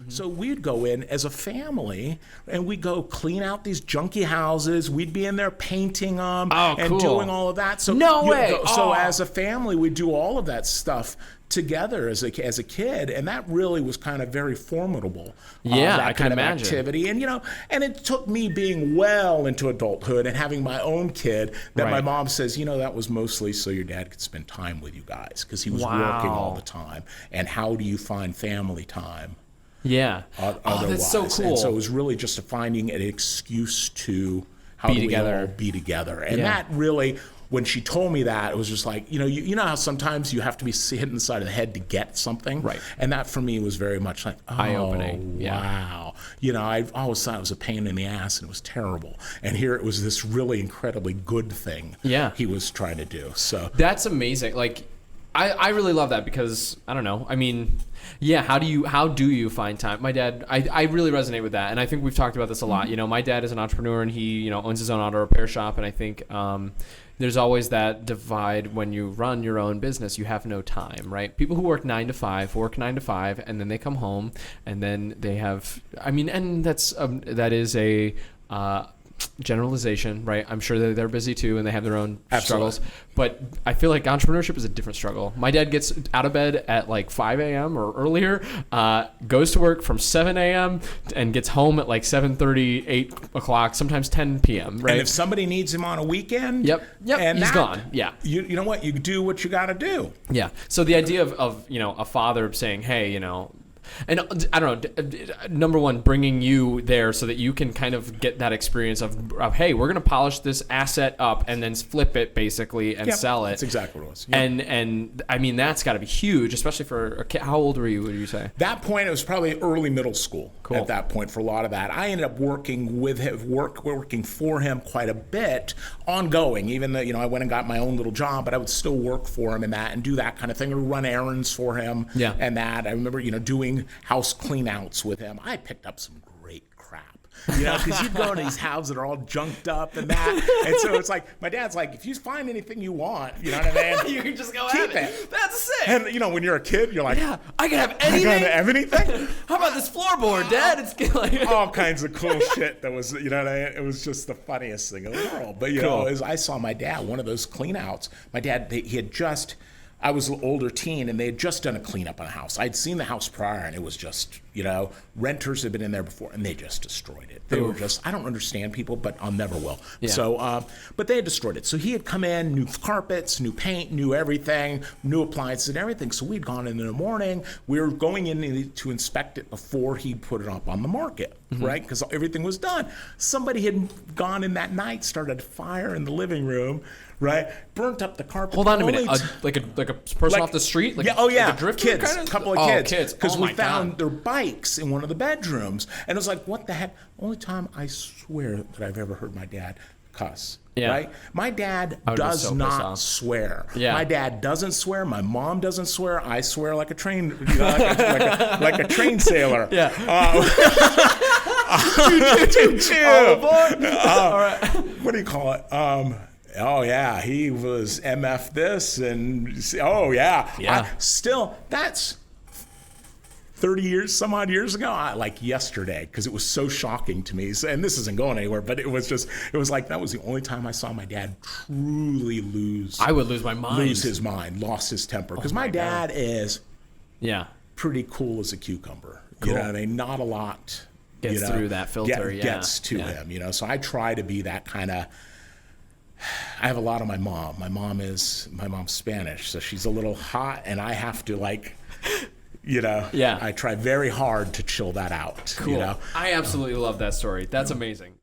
So we'd go in as a family and we'd go clean out these junky houses. We'd be in there painting them and doing all of that. So no way. So as a family, we do all of that stuff together as a kid, and that really was kind of very formidable. Yeah, that I can kind of imagine. activity, and and it took me being well into adulthood and having my own kid that my mom says, that was mostly so your dad could spend time with you guys because he was working all the time. And how do you find family time? Yeah. Otherwise. That's so cool. And so it was really just finding an excuse to how do we all be together. And that really, when she told me that, it was just like, you know how sometimes you have to be hit in the side of the head to get something? Right. And that for me was very much like, eye-opening. Wow. I always thought it was a pain in the ass and it was terrible. And here it was this really incredibly good thing he was trying to do. So that's amazing. Like, I really love that because, I don't know, I mean, how do you find time? My dad, I really resonate with that, and I think we've talked about this a lot. My dad is an entrepreneur, and he, owns his own auto repair shop, and I think there's always that divide when you run your own business. You have no time, right? People who work 9 to 5, and then they come home, and then they have, and that is a generalization, right? I'm sure that they're busy too and they have their own struggles, but I feel like entrepreneurship is a different struggle. My dad gets out of bed at like 5 a.m. or earlier, goes to work from 7 a.m. and gets home at like 7:30, 8 o'clock, sometimes 10 p.m. Right? And if somebody needs him on a weekend, and he's gone. Yeah, you know what? You do what you got to do. Yeah. So the idea of a father saying, hey, and I don't know, number one, bringing you there so that you can kind of get that experience of hey, we're going to polish this asset up and then flip it basically and sell it. That's exactly what it was. Yep. And that's got to be huge, especially for a kid. How old were you, would you say? That point, it was probably early middle school at that point for a lot of that. I ended up working with him, working for him quite a bit, ongoing, even though, I went and got my own little job, but I would still work for him and that and do that kind of thing, or run errands for him and that. I remember, doing house clean outs with him. I picked up some great crap, because you'd go to these houses that are all junked up and that. And so it's like, my dad's like, if you find anything you want, you know what I mean? You can just go keep it. That's sick. And, when you're a kid, you're like, I can have anything. I can have anything? How about this floorboard, Dad? It's like all kinds of cool shit that was, it was just the funniest thing in the world. But, as I saw my dad, one of those clean outs, my dad, he had just, I was an older teen, and they had just done a cleanup on a house. I'd seen the house prior, and it was just, renters had been in there before, and they just destroyed it. They were just, I don't understand people, but I'll never will. Yeah. So, but they had destroyed it. So he had come in, new carpets, new paint, new everything, new appliances and everything. So we'd gone in the morning. We were going in to inspect it before he put it up on the market, right? Because everything was done. Somebody had gone in that night, started a fire in the living room, right? Burnt up the carpet. Hold on a minute. Like a person off the street? Like, like a drifter kids. Kind of? Couple of kids. Because we found God. their bikes in one of the bedrooms. And it was like, what the heck? Only time I swear that I've ever heard my dad cuss. Yeah. Right? My dad does not swear. Yeah. My dad doesn't swear. My mom doesn't swear. I swear like a train, like a train sailor. Yeah. Choo-choo. All right. What do you call it? Oh yeah, he was MF this and still that's 30 years, some odd years ago, like yesterday, because it was so shocking to me. And this isn't going anywhere, but it was like that was the only time I saw my dad truly lose. I would lose my mind. Lose his mind, lost his temper. Because my dad is pretty cool as a cucumber. Cool. You know what I mean? Not a lot gets through that filter. Gets to him, So I try to be that kind of. I have a lot of my mom. My mom's Spanish, so she's a little hot, and I have to I try very hard to chill that out. Cool. I absolutely love that story. That's amazing.